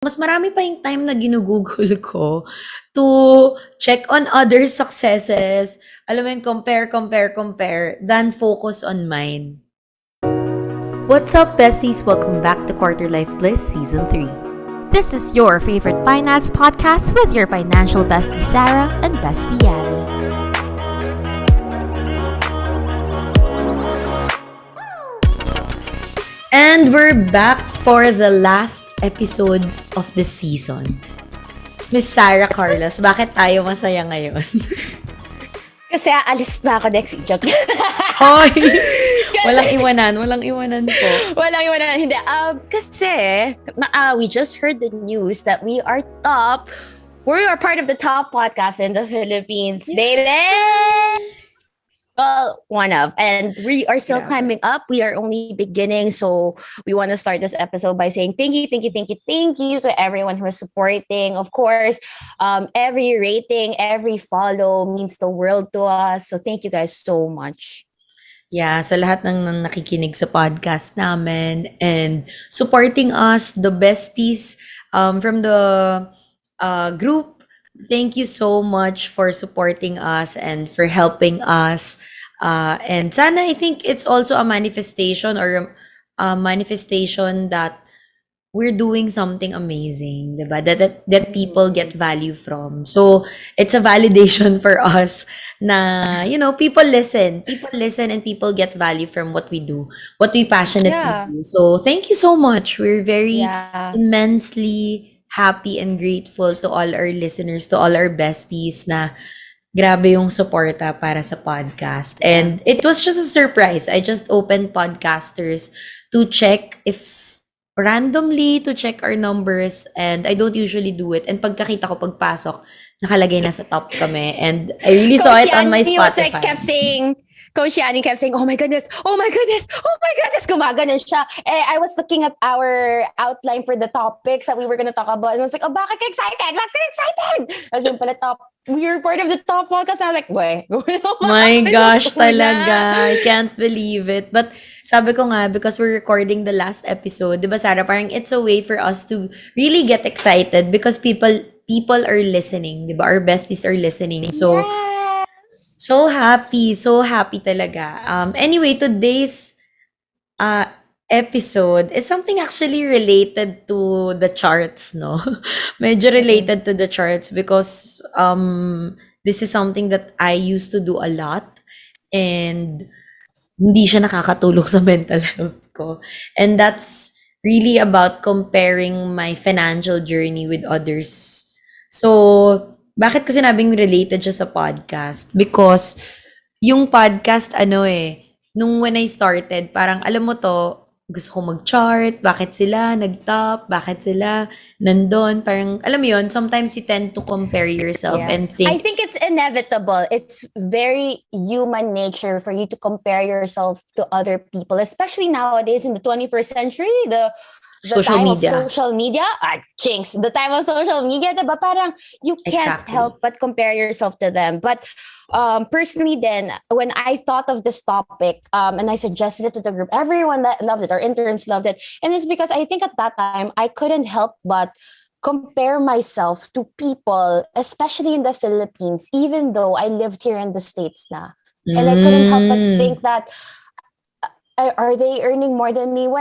mas marami pa yung time na ginugugol ko to check on others' successes, alam mo yun, compare, than focus on mine. What's up, besties? Welcome back to Quarter Life Bliss Season 3. This is your favorite finance podcast with your financial bestie Sarah and bestie Yani. And we're back for the last episode of the season. Miss Sarah Carlos, bakit tayo masaya ngayon? Kasi aalis na ako next joke. Hoy! Walang iwanan po. Walang iwanan. Hindi. Kasi we just heard the news that we are part of the top podcast in the Philippines, baby! Well, one of. And we are still climbing up. We are only beginning. So we want to start this episode by saying thank you to everyone who is supporting. Of course, every rating, every follow means the world to us. So thank you guys so much. Yeah, sa lahat ng nakikinig sa podcast namin and supporting us, the besties from the group. Thank you so much for supporting us and for helping us. And sana, I think it's also a manifestation or a manifestation that we're doing something amazing, diba? That people get value from. So, it's a validation for us na, people listen. People listen and people get value from what we do, what we passionately do. So, thank you so much. We're very immensely happy and grateful to all our listeners, to all our besties na grabe yung suporta para sa podcast. And it was just a surprise. I just opened Podcasters to check randomly to check our numbers, and I don't usually do it. And pagkakita ko pagpasok, nakalagay na sa top kami. And I really saw it on my Spotify. Coach Yani kept saying, oh my goodness, gumaganon siya. I was looking at our outline for the topics that we were gonna talk about, and I was like, oh, bakit ka excited? As yung pala we're part of the top podcast. I was like, wait. My gosh, talaga. I can't believe it. But sabi ko nga, because we're recording the last episode, di ba Sarah, parang it's a way for us to really get excited because people are listening, di ba? Our besties are listening. So, so happy talaga. Anyway, today's episode is something actually related to the charts, no? Medyo related to the charts because this is something that I used to do a lot and hindi siya nakakatulong sa mental health ko. And that's really about comparing my financial journey with others. So, bakit ko sinabing related siya sa podcast? Because yung podcast, nung when I started, parang alam mo to, gusto ko mag-chart, bakit sila nag-top, bakit sila nandun, parang, alam mo yun, sometimes you tend to compare yourself and think. I think it's inevitable. It's very human nature for you to compare yourself to other people, especially nowadays in the 21st century, the social time media. of social media, the time of social media, diba? Parang you can't help but compare yourself to them. But personally then, when I thought of this topic and I suggested it to the group, everyone that loved it, our interns loved it. And it's because I think at that time, I couldn't help but compare myself to people, especially in the Philippines, even though I lived here in the States na. And I couldn't help but think that, are they earning more than me?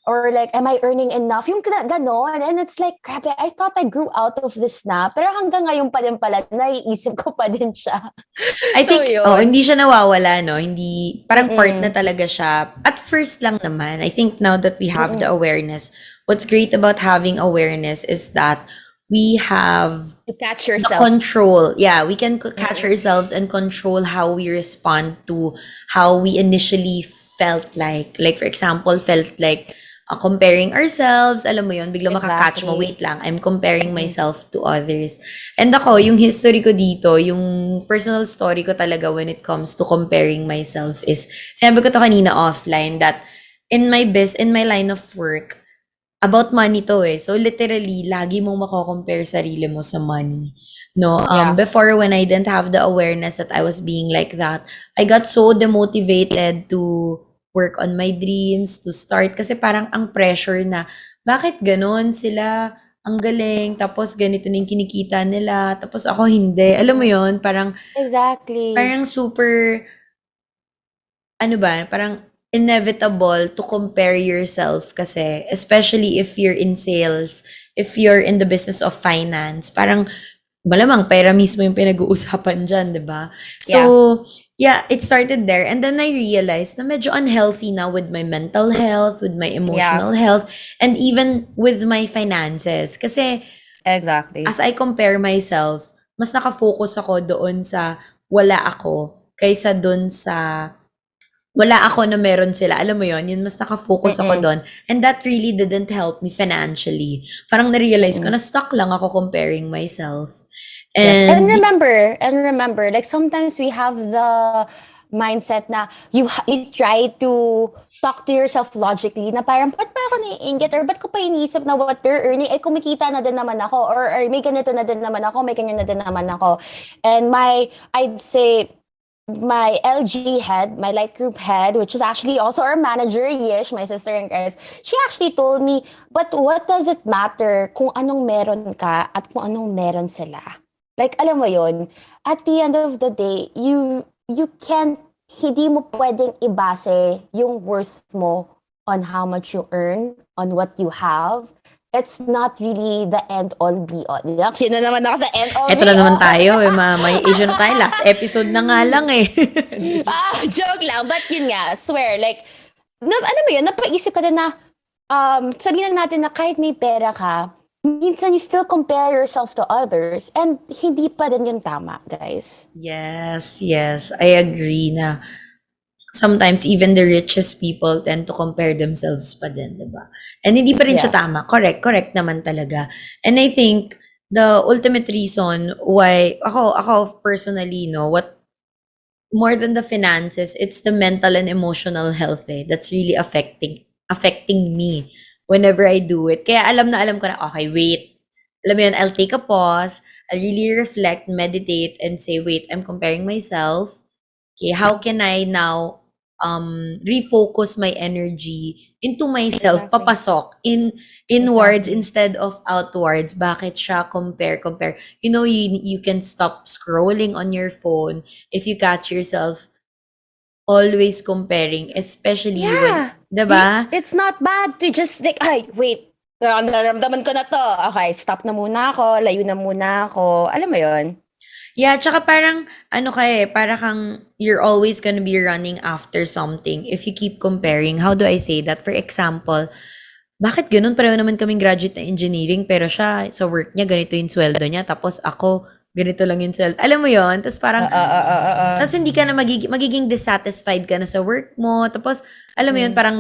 Or like, am I earning enough? Yung ganon. And it's like, grabe, I thought I grew out of this na. Pero hanggang ngayon pa din pala, naiisip ko pa din siya. I think, hindi siya nawawala, no? Hindi, parang part na talaga siya. At first lang naman, I think now that we have the awareness, what's great about having awareness is that we have to catch yourself. The control. Yeah, we can catch ourselves and control how we respond to how we initially felt like. Like, for example, felt like comparing ourselves, alam mo yun, bigla makakatch mo, wait lang, I'm comparing myself to others. And ako, yung history ko dito, yung personal story ko talaga when it comes to comparing myself is, sinabi ko to kanina offline, that in my line of work, about money to So literally, lagi mong mako-compare sarili mo sa money. No, before when I didn't have the awareness that I was being like that, I got so demotivated to work on my dreams, to start. Kasi parang ang pressure na, bakit ganon sila, ang galing, tapos ganito na yung kinikita nila, tapos ako hindi. Alam mo yon, parang, Exactly. parang super, ano ba, parang inevitable to compare yourself kasi, especially if you're in sales, if you're in the business of finance, parang malamang pera mismo yung pinag-uusapan diyan, 'di ba? Yeah. So, yeah, it started there and then I realized na medyo unhealthy na with my mental health, with my Yeah. emotional health, and even with my finances. Kasi as Exactly. I compare myself, mas naka-focus ako doon sa wala ako kaysa doon sa wala ako na meron sila. Alam mo yon, yun mas naka-focus ako Mm-mm. dun. And that really didn't help me financially. Parang na-realize ko Mm-mm. na stuck lang ako comparing myself. Yes. And And remember, like sometimes we have the mindset na you try to talk to yourself logically na parang, ba't pa ako naiingit? Or ba't ko pa iniisip na what they're earning? Eh, kumikita na din naman ako. Or may ganito na din naman ako. May ganyan na din naman ako. And I'd say, my LG head, my light group head, which is actually also our manager, Yish, my sister in Christ, she actually told me, but what does it matter kung anong meron ka at kung anong meron sila? Like, alam mo yon, at the end of the day, you can't, hindi mo pwedeng ibase yung worth mo on how much you earn, on what you have. It's not really the end all be all. Sino naman ako sa end all eto be na naman all? tayo, may issue na tayo. Last episode na nga lang eh. Joke lang. But yun nga, swear, like, alam mo yun, napaisip ka din na, sabihin na natin na kahit may pera ka, minsan you still compare yourself to others and hindi pa din yun tama, guys. Yes, yes, I agree na sometimes even the richest people tend to compare themselves pa din, 'di ba? And hindi pa rin siya Yeah. tama. Correct, correct naman talaga. And I think the ultimate reason why ako personally, no, what more than the finances, it's the mental and emotional health that's really affecting me whenever I do it. Kaya alam na alam ko na, okay, wait. Alam mo yun, I'll take a pause, I'll really reflect, meditate, and say, wait, I'm comparing myself. Okay, how can I now refocus my energy into myself, Exactly. papasok inwards Exactly. instead of outwards. Bakit siya compare? You know, you can stop scrolling on your phone if you catch yourself always comparing, especially when, Yeah. 'di ba? It's not bad to just like, ay, wait, naramdaman ko na to. Okay, stop na muna ako, layo na muna ako. Alam mo yon. Yeah, tsaka parang ano ka para kang you're always gonna be running after something if you keep comparing. How do I say that? For example, bakit gano'n? Pareho naman kaming graduate ng engineering pero siya sa work niya ganito yung sweldo niya tapos ako ganito lang yung sweldo. Alam mo yon? Tapos parang tapos hindi ka na magiging dissatisfied ka na sa work mo. Tapos alam mo yon, Mm. parang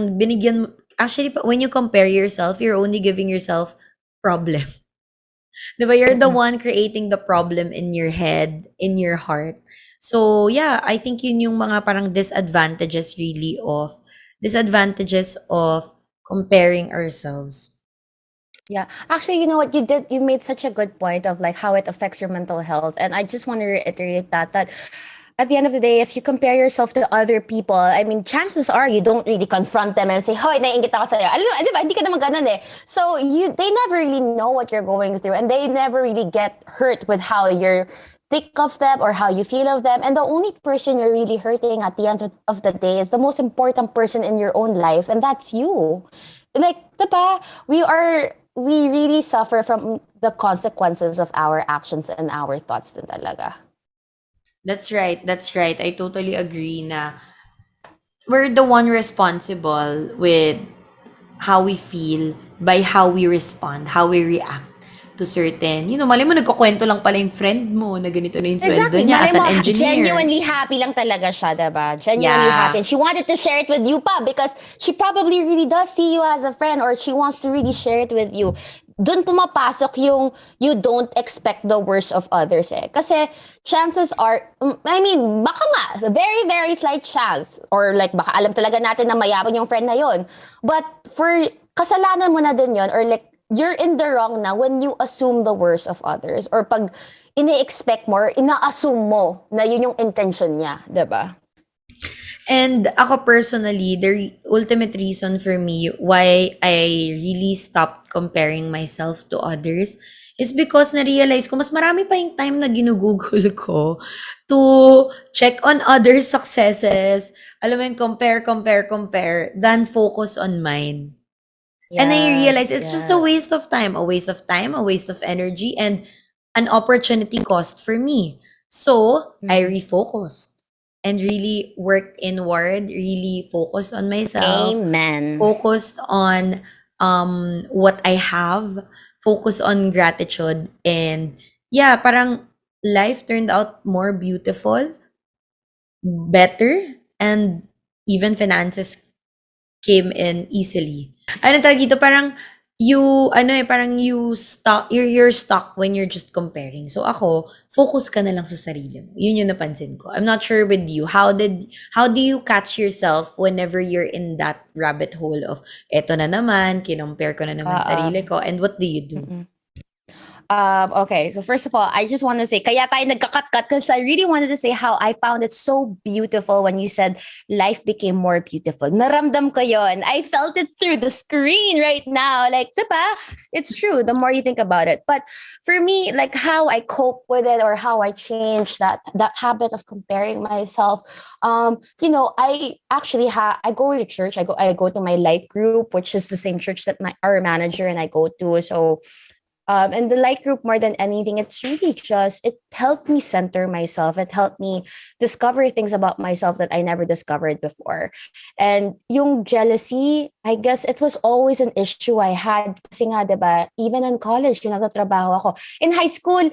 actually when you compare yourself, you're only giving yourself problem. 'Di ba? You're the Mm-mm. one creating the problem in your head, in your heart. So, yeah, I think yun yung mga parang disadvantages of comparing ourselves. Yeah. Actually, you know what you did? You made such a good point of like how it affects your mental health. And I just want to reiterate that at the end of the day, if you compare yourself to other people, I mean, chances are you don't really confront them and say, "Hoy, naiingit ako sa'yo." Alam mo, di ba? Hindi ka naman ganun eh. So they never really know what you're going through, and they never really get hurt with how you're think of them or how you feel of them. And the only person you're really hurting at the end of the day is the most important person in your own life, and that's you. Like, diba? We really suffer from the consequences of our actions and our thoughts din talaga. That's right, that's right. I totally agree na we're the one responsible with how we feel by how we respond, how we react to certain, malay mo nagkukuwento lang pala yung friend mo na ganito na yung sweldo Exactly. niya Malay as an mo, engineer. genuinely happy lang talaga siya, diba? Genuinely happy. Yeah. And she wanted to share it with you pa because she probably really does see you as a friend or she wants to really share it with you. Doon pumapasok yung you don't expect the worst of others eh. Kasi chances are, I mean, baka nga, very, very slight chance. Or like, baka alam talaga natin na mayabang yung friend na yon. But for, kasalanan mo na din yon or like, you're in the wrong na when you assume the worst of others or pag ini-expect mo or ina-assume mo na yun yung intention niya, 'di ba? And ako personally, the ultimate reason for me why I really stopped comparing myself to others is because na-realize ko mas marami pa yung time na ginugugol ko to check on others' successes, alam mo yun, compare, than focus on mine. And I realized Yes, it's just a yes. waste of time, a waste of energy, and an opportunity cost for me. So I Mhm. refocused and really worked inward, really focused on myself, Amen. focused on what I have, focused on gratitude, and yeah, parang life turned out more beautiful, better, and even finances came in easily. Ano tawag dito, parang parang you're stuck when you're just comparing. So ako, focus ka na lang sa sarili mo. Yun yung napansin ko. I'm not sure with you. How do you catch yourself whenever you're in that rabbit hole of eto na naman, kinompare ko na naman sarili Oo. ko, and what do you do? Mm. Okay, so first of all, I just want to say, kaya tayo nagkakat-kat because I really wanted to say how I found it so beautiful when you said life became more beautiful. Naramdam ko yon. I felt it through the screen right now. Like, diba? It's true, the more you think about it. But for me, like how I cope with it or how I change that habit of comparing myself, I actually I go to church. I go to my light group, which is the same church that my our manager and I go to. So and the light group, more than anything, it's really just, it helped me center myself. It helped me discover things about myself that I never discovered before. And yung jealousy, I guess it was always an issue I had. Kasi nga, diba, even in college, yung nagtatrabaho ako. In high school,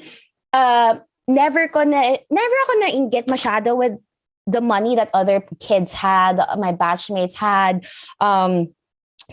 uh, never ako nainggit masyado with the money that other kids had, my batchmates had.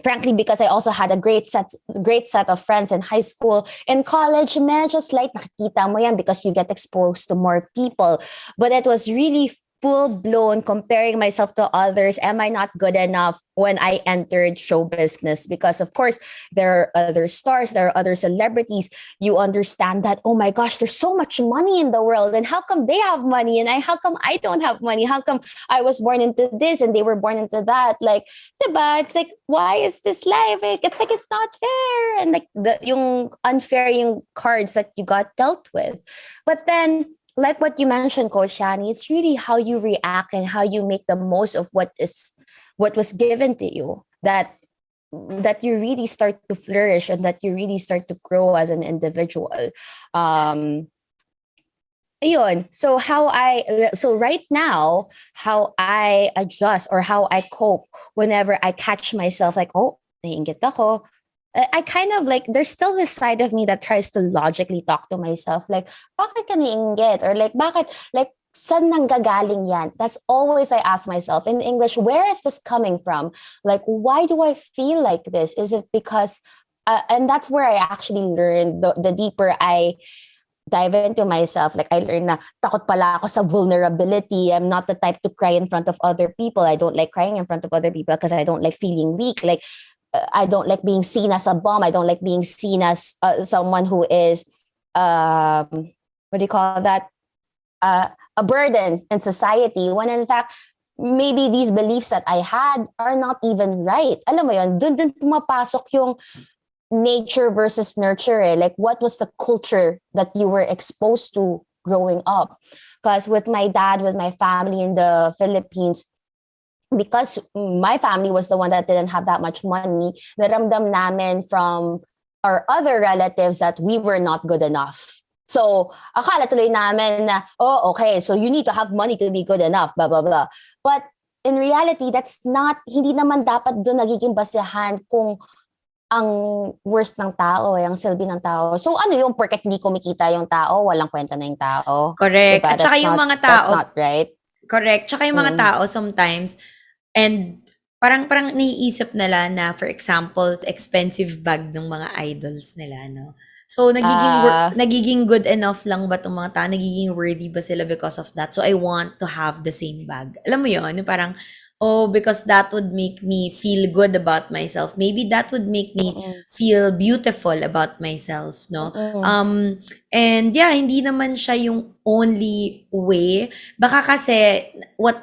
Frankly, because I also had a great set of friends in high school. In college, medyo slight nakikita mo yan because you get exposed to more people. But it was really full blown comparing myself to others. Am I not good enough when I entered show business? Because of course, there are other stars, there are other celebrities. You understand that, oh my gosh, there's so much money in the world. And how come they have money? And how come I don't have money? How come I was born into this and they were born into that? Like, diba? It's like, why is this life? It's like, it's not fair. And like yung unfair yung cards that you got dealt with. But then, like what you mentioned, Coach Shani, it's really how you react and how you make the most of what was given to you that you really start to flourish and that you really start to grow as an individual. Um, Ayun. So right now, how I adjust or how I cope whenever I catch myself like, oh, naiinggit ako. I kind of like, there's still this side of me that tries to logically talk to myself like, bakit ka naiinggit? Or like, bakit, like, saan nanggagaling yan? That's always I ask myself in English, where is this coming from? Like, why do I feel like this? Is it because, and that's where I actually learned the deeper I dive into myself. Like, I learned na takot pala ako sa vulnerability. I'm not the type to cry in front of other people. I don't like crying in front of other people because I don't like feeling weak. Like, I don't like being seen as a bomb. I don't like being seen as someone who is, what do you call that? A burden in society. When in fact, maybe these beliefs that I had are not even right. Alam mo yun, dun pumapasok yung nature versus nurture. Like, what was the culture that you were exposed to growing up? Because with my dad, with my family in the Philippines, because my family was the one that didn't have that much money, naramdam namin from our other relatives that we were not good enough. So, akala tuloy namin na, oh, okay, so you need to have money to be good enough, blah, blah, blah. But in reality, that's not, hindi naman dapat doon nagiging basehan kung ang worth ng tao, ang silbi ng tao. So ano yung porket hindi kumikita yung tao, walang kwenta na yung tao? Correct. Diba? At saka yung mga That's tao, not right. correct. Tsaka yung mga Mm. tao sometimes, and parang naiisip nila na, for example, expensive bag ng mga idols nila, no? So, Ah, nagiging good enough lang ba tong mga tao? Nagiging worthy ba sila because of that? So, I want to have the same bag. Alam mo yun? Yung parang, oh, because that would make me feel good about myself. Maybe that would make me mm, feel beautiful about myself, no? mm, And yeah, hindi naman siya yung only way. Baka kasi, what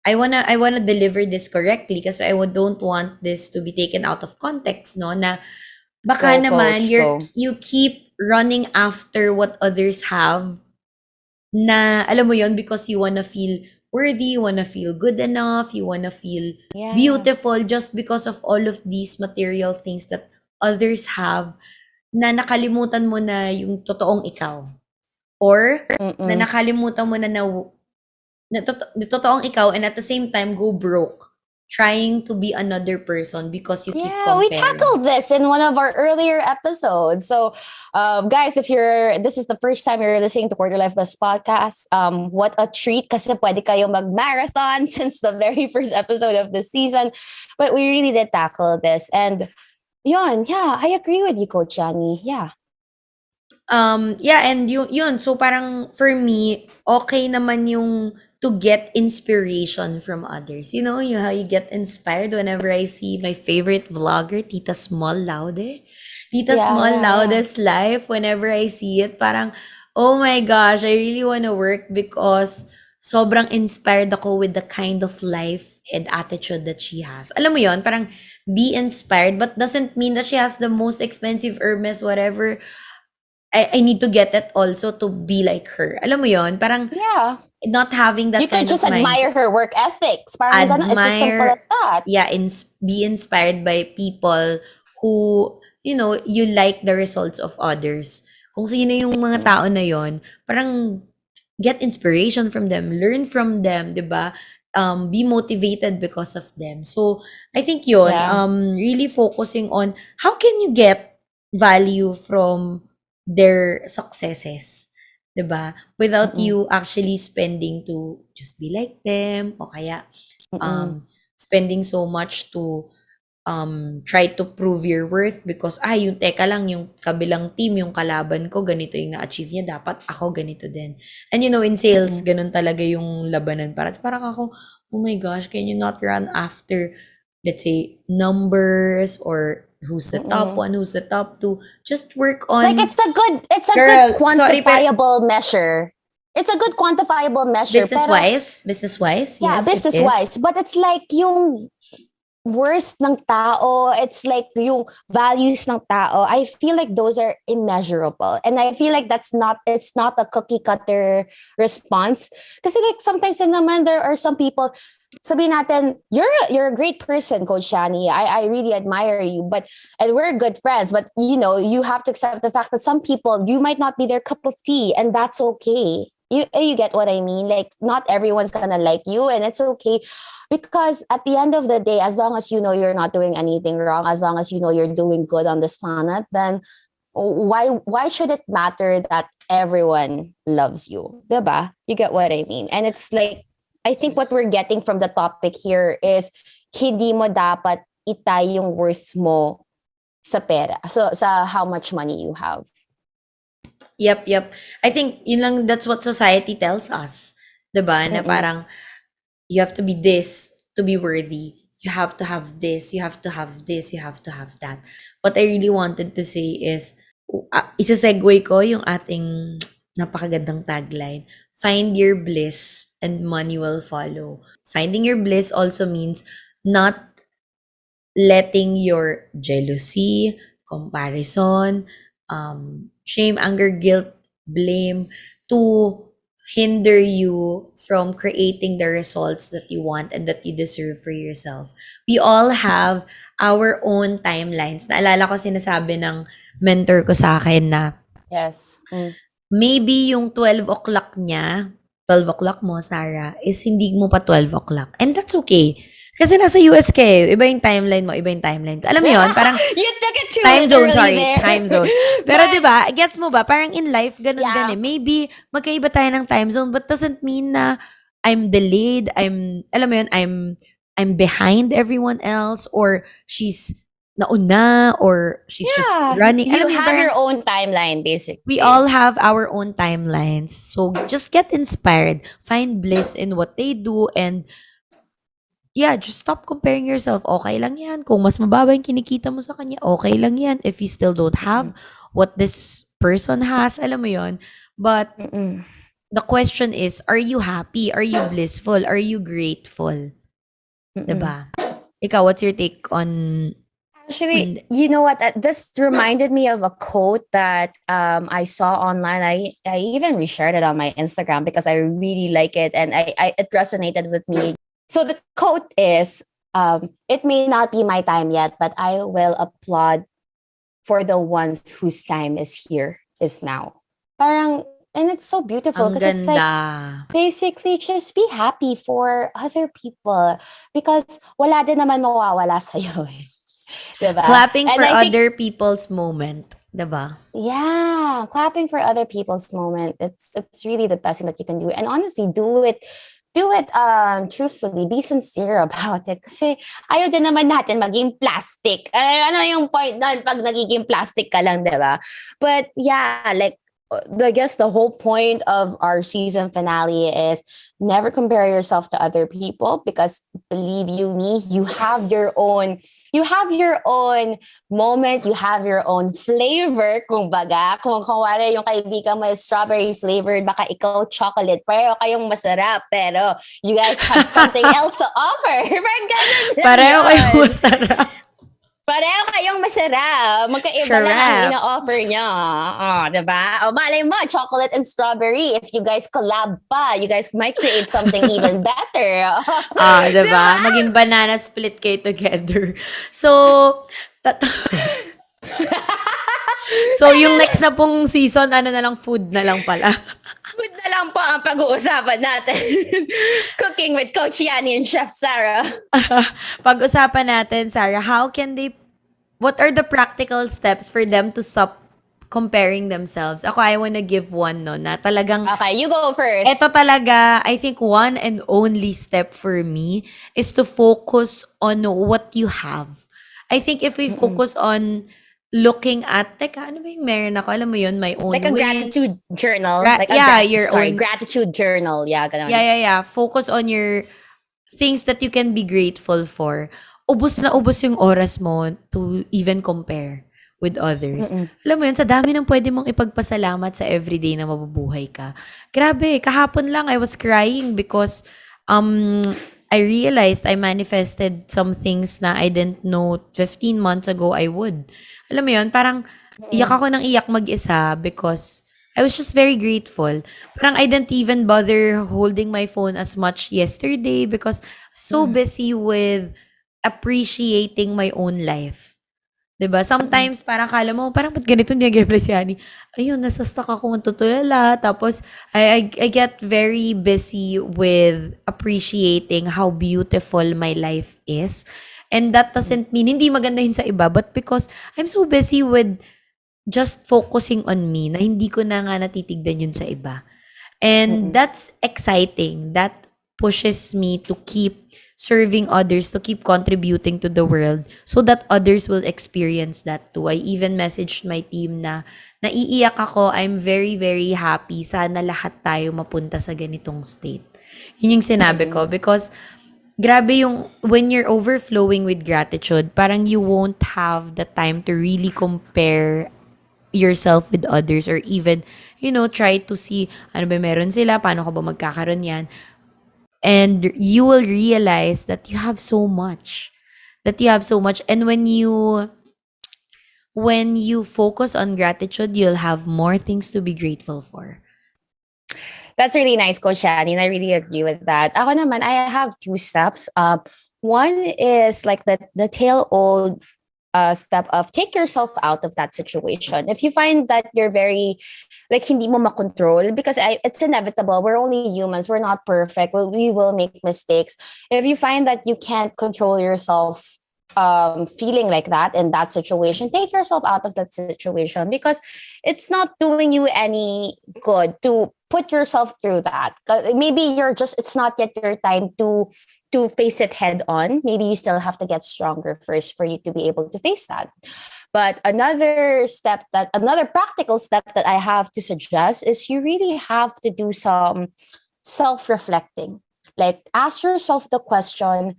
I wanna deliver this correctly kasi don't want this to be taken out of context, no? Na baka Go, naman coach, go. you keep running after what others have na alam mo yon because you wanna feel worthy, you wanna feel good enough, you wanna feel Yeah. beautiful just because of all of these material things that others have na nakalimutan mo na yung totoong ikaw. Or na Mm-mm. nakalimutan mo na totoong ikaw and at the same time go broke trying to be another person because you keep Yeah, we comparing. tackled this in one of our earlier episodes. So, guys, if this is the first time you're listening to Quarter Life Bus podcast, what a treat kasi pwede kayo mag-marathon since the very first episode of the season. But we really did tackle this. And yeah, I agree with you, Coach Yani. Yeah. Yeah, and yun, so parang for me, okay naman yung to get inspiration from others. You know how you get inspired whenever I see my favorite vlogger, Tita Small Laude. Tita Yeah, Small yeah, yeah. Laude's life, whenever I see it, parang, oh my gosh, I really wanna work because sobrang inspired ako with the kind of life and attitude that she has. Alam mo yon, parang be inspired, but doesn't mean that she has the most expensive Hermes, whatever. I need to get it also to be like her. Alam mo yon, parang Yeah. not having You that could kind of just admire mindset. her work ethics. Parang ganun. It's as simple Admire, as that. yeah, be inspired by people who, you like the results of others. Kung sino yung mga Mm. tao na yon, parang get inspiration from them, learn from them, 'di ba? Be motivated because of them. So, I think yon, Yeah. really focusing on how can you get value from their successes, 'di ba? Without Mm-mm. you actually spending to just be like them o kaya Mm-mm. spending so much to try to prove your worth because, yung teka lang, yung kabilang team, yung kalaban ko, ganito yung na-achieve niya, dapat ako ganito din. And in sales, Mm-mm. ganun talaga yung labanan. Parang ako, oh my gosh, can you not run after, let's say, numbers or who's the top Mm-mm. one, who's the top two? Just work Like on, it's a good girl, sorry, pero quantifiable measure. It's a good quantifiable measure. Pero business-wise, yeah, yes, it business is. wise. But it's like yung worth ng tao, it's like yung values ng tao. I feel like those are immeasurable. And I feel like it's not a cookie cutter response. Kasi like sometimes din naman there are some people, sabihin natin, you're a great person, Coach Shani. I really admire you, and we're good friends. But you have to accept the fact that some people you might not be their cup of tea, and that's okay. You get what I mean? Like not everyone's gonna like you, and it's okay because at the end of the day, as long as you know you're not doing anything wrong, as long as you know you're doing good on this planet, then why should it matter that everyone loves you? Diba? You get what I mean? And it's like I think what we're getting from the topic here is hindi mo dapat itay yung worth mo sa pera. So sa how much money you have. Yep. I think yun lang, that's what society tells us. 'Di ba? Na Mm-mm. parang you have to be this to be worthy. You have to have this, you have to have this, you have to have that. What I really wanted to say is, isa-segue ko yung ating napakagandang tagline. Find your bliss and money will follow. Finding your bliss also means not letting your jealousy, comparison, shame, anger, guilt, blame to hinder you from creating the results that you want and that you deserve for yourself. We all have our own timelines. Naalala ko sinasabi ng mentor ko sa akin na Yes. maybe yung 12 o'clock niya, 12 o'clock mo, Sarah, is hindi mo pa 12 o'clock. And that's okay. Kasi nasa US ka eh. Iba yung timeline mo, iba yung timeline ko. Alam mo yun? Parang You took it too time zone, literally sorry. there. Time zone. Pero But 'di ba, gets mo ba? Parang in life, ganun yeah. din eh. Maybe magkaiba tayo ng time zone, but doesn't mean na I'm delayed, alam mo yun, I'm behind everyone else, or she's nauna, or she's just Yeah, running. you Alam mo yun, have parang your own timeline, we basically. all have our own timelines. So just get inspired, find bliss in what they do, and yeah, just stop comparing yourself. Okay lang yan. Kung mas mababa yung kinikita mo sa kanya, okay lang yan. If you still don't have Mm-mm. what this person has, alam mo yon. But Mm-mm. the question is, are you happy? Are you blissful? Are you grateful? Mm-mm. 'Di ba? Ikaw, what's your take on Actually, you know what? This reminded me of a quote that I saw online. I even reshared it on my Instagram because I really like it, and it resonated with me. So the quote is, "It may not be my time yet, but I will applaud for the ones whose time is here, is now." Parang, and it's so beautiful ang because it's ganda. like basically just be happy for other people because wala din naman mawawala sa'yo eh. Diba? Clapping And for I think, other people's moment, 'di ba? yeah, clapping for other people's moment. It's really the best thing that you can do. And honestly, do it truthfully, be sincere about it. Kasi ayaw din naman natin maging plastic. Ano yung point nun pag nagiging plastic ka lang, di ba? But yeah, like I guess the whole point of our season finale is never compare yourself to other people because believe you me, you have your own moment, you have your own flavor, kumbaga. Kung kawala yung kaibigan mo is strawberry flavored, baka ikaw chocolate. Pero kayong masarap, pero you guys have something else to offer. Parang ganun lang Pareho kayong yun. masarap. Pareho kayong masarap. Magkaiba lang ang Sarap. ina-offer nyo. Oh, diba? O, malay mo, chocolate and strawberry. If you guys collab pa, you guys might create something even better. Diba? Diba? Maging banana split kayo together. So, tat- so yung next na pong season, ano na lang, food na lang pala. Food na lang po ang pag-uusapan natin. Cooking with Coach Yani and Chef Sarah. Pag-usapan natin, Sarah, what are the practical steps for them to stop comparing themselves? Ako, I wanna give one, no, na talagang, Okay, you go eto first. talaga, I think one and only step for me is to focus on what you have. I think if we Mm-mm. focus on looking at, teka, ano ba yung meron ako? Alam mo yun, my Like own a wins. gratitude journal. Your own, Gratitude journal. Yeah, ganun. yeah. Focus on your things that you can be grateful for. Ubus na ubus yung oras mo to even compare with others. Mm-mm. Alam mo yun, sa dami ng pwede mong ipagpasalamat sa everyday na mabubuhay ka. Grabe, kahapon lang I was crying because um I realized I manifested some things na I didn't know 15 months ago I would. Alam mo yun, parang iyak Mm-mm. ako ng iyak mag-isa because I was just very grateful. Parang I didn't even bother holding my phone as much yesterday because so Mm-mm. busy with appreciating my own life. 'Di ba? Mm-mm. Sometimes parang akala mo, parang ba't ganito hindi nag-reply si Yani? Ayun, nasa-stuck ako ng tutulala. Tapos I get very busy with appreciating how beautiful my life is. And that doesn't mean hindi maganda yun sa iba, but because I'm so busy with just focusing on me na hindi ko na nga natitignan yun sa iba. And Mm-mm. that's exciting. That pushes me to keep serving others, to keep contributing to the world so that others will experience that too. I even messaged my team na naiiyak ako. I'm very, very happy. Sana lahat tayo mapunta sa ganitong state. Yun yung sinabi ko Mm-mm. because grabe yung when you're overflowing with gratitude, parang you won't have the time to really compare yourself with others or even, try to see ano ba meron sila, paano ka ba magkakaroon yan. And you will realize that you have so much. That you have so much. And when you focus on gratitude, you'll have more things to be grateful for. That's really nice, Coach Yani, and I really agree with that. Ako naman, I have two steps. One is like the tail old step of take yourself out of that situation. If you find that you're very like hindi mo makontrol because it's inevitable. We're only humans. We're not perfect. We will make mistakes. If you find that you can't control yourself feeling like that in that situation, take yourself out of that situation because it's not doing you any good to put yourself through that. Maybe it's not yet your time to face it head on. Maybe you still have to get stronger first for you to be able to face that. But another practical step that I have to suggest is you really have to do some self reflecting. Like ask yourself the question,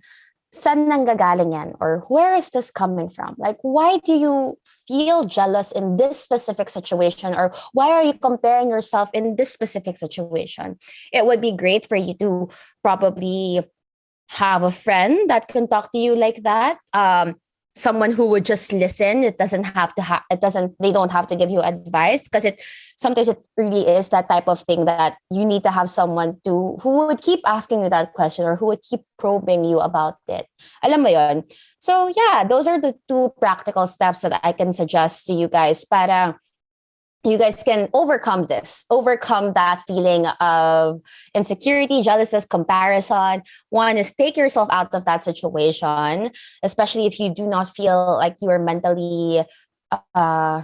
saan nanggagaling yan? Or where is this coming from? Like, why do you feel jealous in this specific situation? Or why are you comparing yourself in this specific situation? It would be great for you to probably have a friend that can talk to you like that. Someone who would just listen. It doesn't have to it doesn't, they don't have to give you advice, because it sometimes it really is that type of thing that you need to have someone to who would keep asking you that question, or who would keep probing you about it. Alam mo yon. So yeah, those are the two practical steps that I can suggest to you guys para you guys can overcome that feeling of insecurity, jealousness, comparison. One is take yourself out of that situation, especially if you do not feel like you are mentally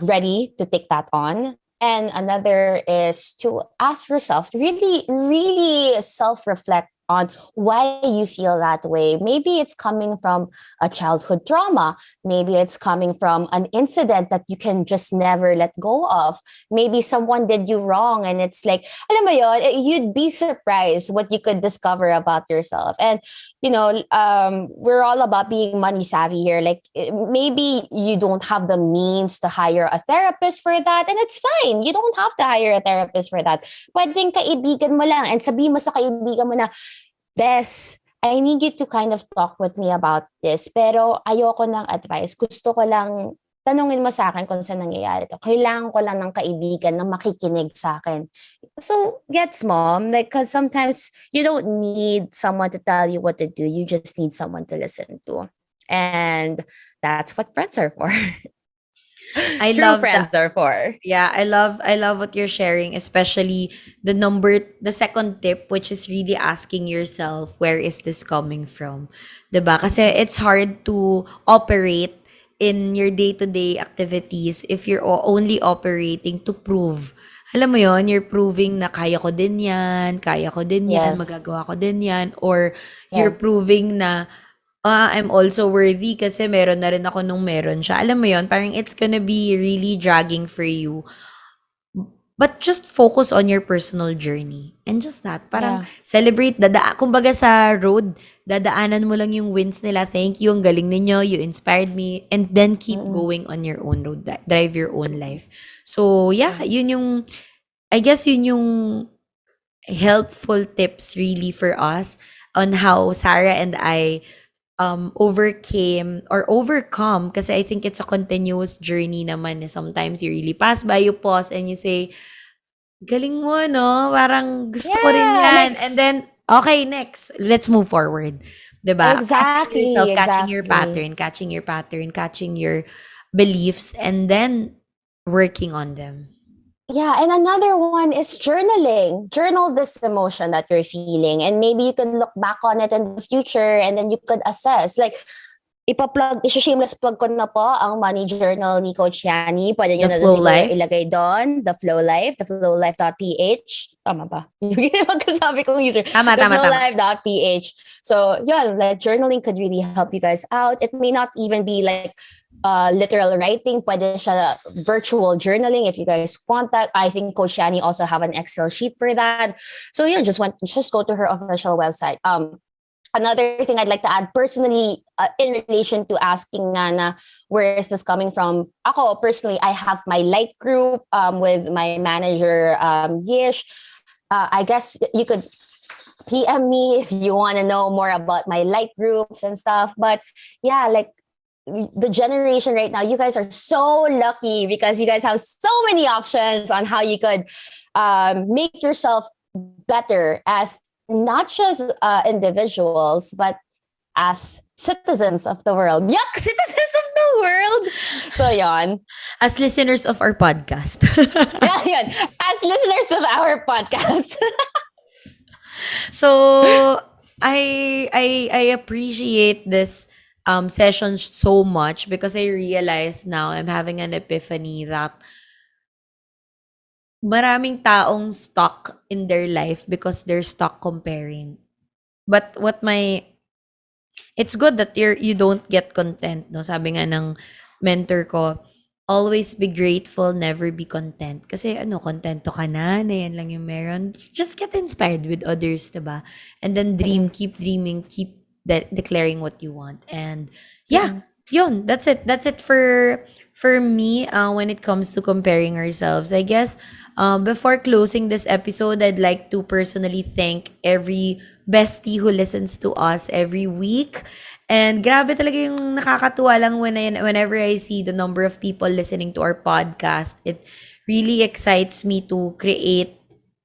ready to take that on. And another is to ask yourself, really, really self reflect on why you feel that way. Maybe it's coming from a childhood trauma. Maybe it's coming from an incident that you can just never let go of. Maybe someone did you wrong, and it's like, alam mo yon, you'd be surprised what you could discover about yourself. And we're all about being money savvy here. Like, maybe you don't have the means to hire a therapist for that, and it's fine. You don't have to hire a therapist for that. Pwedeng kaibigan mo lang, and sabihin mo sa kaibigan mo na, Bes, I need you to kind of talk with me about this, pero ayoko ng advice. Gusto ko lang tanungin mo sa akin kung saan nangyayari to. Kailangan ko lang ng kaibigan na makikinig sa akin. So, gets mom, like, because sometimes you don't need someone to tell you what to do. You just need someone to listen to. And that's what friends are for. I True love friends that. are for. Yeah, I love what you're sharing, especially the second tip, which is really asking yourself, where is this coming from? 'Di ba? Kasi it's hard to operate in your day-to-day activities if you're only operating to prove. Alam mo yon, you're proving na kaya ko din yan, Yes. magagawa ko din yan, or you're Yes. proving na I'm also worthy kasi meron na rin ako nung meron siya. Alam mo yon, parang it's gonna be really dragging for you. But just focus on your personal journey. And just that, parang Yeah. celebrate, kumbaga sa road, dadaanan mo lang yung wins nila. Thank you, ang galing ninyo, you inspired me. And then keep Mm-mm. going on your own road, drive your own life. So yeah, Yeah. yun yung, I guess yun yung helpful tips really for us on how Sarah and I overcame or overcome, kasi I think it's a continuous journey naman. Sometimes you really pass by, you pause, and you say, galing mo, no? Parang gusto ko rin Yeah. yan. Like, And then, okay, next. Let's move forward. 'Di ba? Catching exactly. yourself, Exactly. catching your beliefs, and then working on them. Yeah, and another one is journaling. Journal this emotion that you're feeling, and maybe you can look back on it in the future, and then you could assess. Like, shameless plug ko na po ang money journal ni Coach Yani. Pwede nyo The na dun flow siguro life. ilagay doon. theflowlife.ph. Tama ba? Yung magkasabi kong user. Tama, tama, tama. Theflowlife.ph. So, yeah, like, journaling could really help you guys out. It may not even be like literal writing. Pwede siya virtual journaling if you guys want that. I think Coach Yani also have an Excel sheet for that. So, yeah, just go to her official website. Another thing I'd like to add personally, in relation to asking na where is this coming from? Ako personally, I have my light group with my manager, Yish. I guess you could PM me if you want to know more about my light groups and stuff. But yeah, like, the generation right now, you guys are so lucky because you guys have so many options on how you could make yourself better as not just individuals, but as citizens of the world. Yuck, citizens of the world. So yon. As listeners of our podcast. Yeah, yon. As listeners of our podcast. So I appreciate this session so much, because I realize now I'm having an epiphany that maraming taong stuck in their life because they're stuck comparing. But it's good that you don't get content, no? Sabi nga ng mentor ko, always be grateful, never be content. Kasi kontento ka na yan lang yung meron. Just get inspired with others, diba? And then Mm-mm. keep dreaming, keep declaring what you want. And yeah, yun, that's it for me, when it comes to comparing ourselves. I guess, before closing this episode, I'd like to personally thank every bestie who listens to us every week. And grabe talaga yung nakakatuwa lang whenever I see the number of people listening to our podcast. It really excites me to create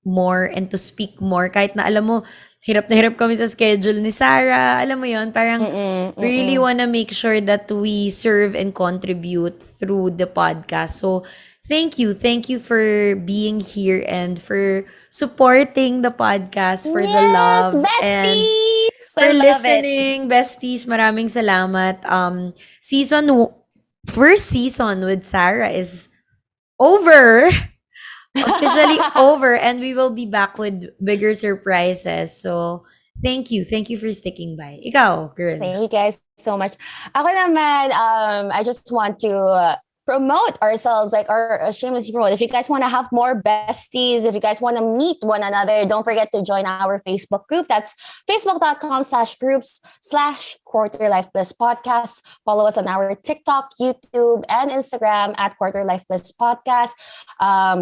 more and to speak more. Kahit na alam mo, hirap na hirap kami sa schedule ni Sarah. Alam mo yon, parang Mm-mm, we really mm-mm. wanna make sure that we serve and contribute through the podcast. So, thank you. Thank you for being here and for supporting the podcast, for the Yes, love, and besties! I for love it. listening. Besties, maraming salamat. First season with Sarah is over. Officially over, and we will be back with bigger surprises. So, thank you. Thank you for sticking by. Ikaw, girl. Thank you guys so much. Ako naman, I just want to promote ourselves, like our shameless promote. If you guys want to have more besties, if you guys want to meet one another, don't forget to join our Facebook group. That's facebook.com/groups/Quarter Life Bliss Podcast. Follow us on our TikTok, YouTube, and Instagram at Quarter Life Bliss Podcast.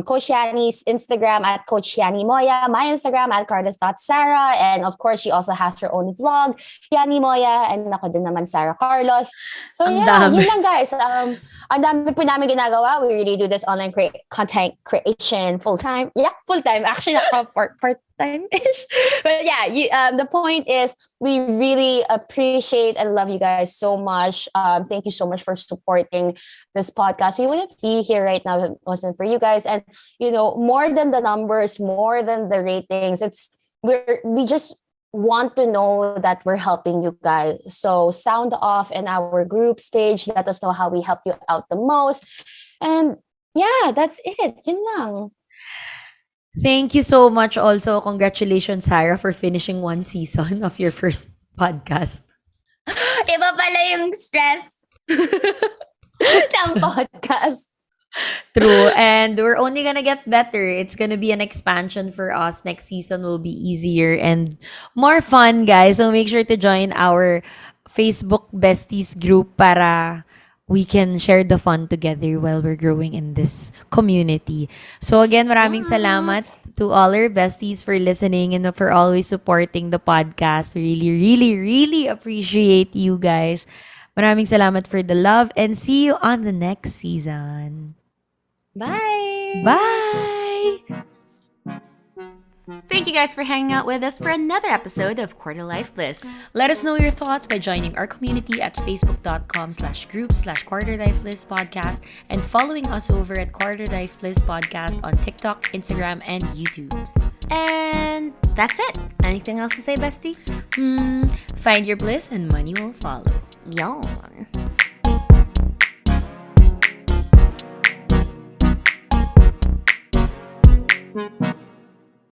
Coach Yani's Instagram at Coach Yani Moya. My Instagram at Carlos.Sarah. And of course, she also has her own vlog, Yani Moya, and ako din naman, Sarah Carlos. So Ang yeah, dami. yun lang guys. Ang dami po namin ginagawa. We really do this online content creation full-time. Yeah, full-time. Actually, part-time-ish. But yeah, the point is we really appreciate and love you guys so much. Thank you so much for supporting this podcast. We wouldn't be here right now if it wasn't for you guys. And, more than the numbers, more than the ratings, we just want to know that we're helping you guys. So sound off in our groups page. Let us know how we help you out the most. And yeah, that's it. Yun lang. Thank you so much also. Congratulations, Sarah, for finishing one season of your first podcast. Iba pala yung stress ng podcast. True. And we're only gonna get better. It's gonna be an expansion for us. Next season will be easier and more fun, guys. So make sure to join our Facebook Besties group para we can share the fun together while we're growing in this community. So again, maraming salamat to all our besties for listening and for always supporting the podcast. We really, really, really appreciate you guys. Maraming salamat for the love and see you on the next season. Bye. Bye! Thank you guys for hanging out with us for another episode of Quarter Life Bliss. Let us know your thoughts by joining our community at facebook.com/group/quarterlifeless podcast and following us over at Quarter Life Bliss Podcast on TikTok, Instagram, and YouTube. And that's it. Anything else to say, bestie? Find your bliss and money will follow. Yawn.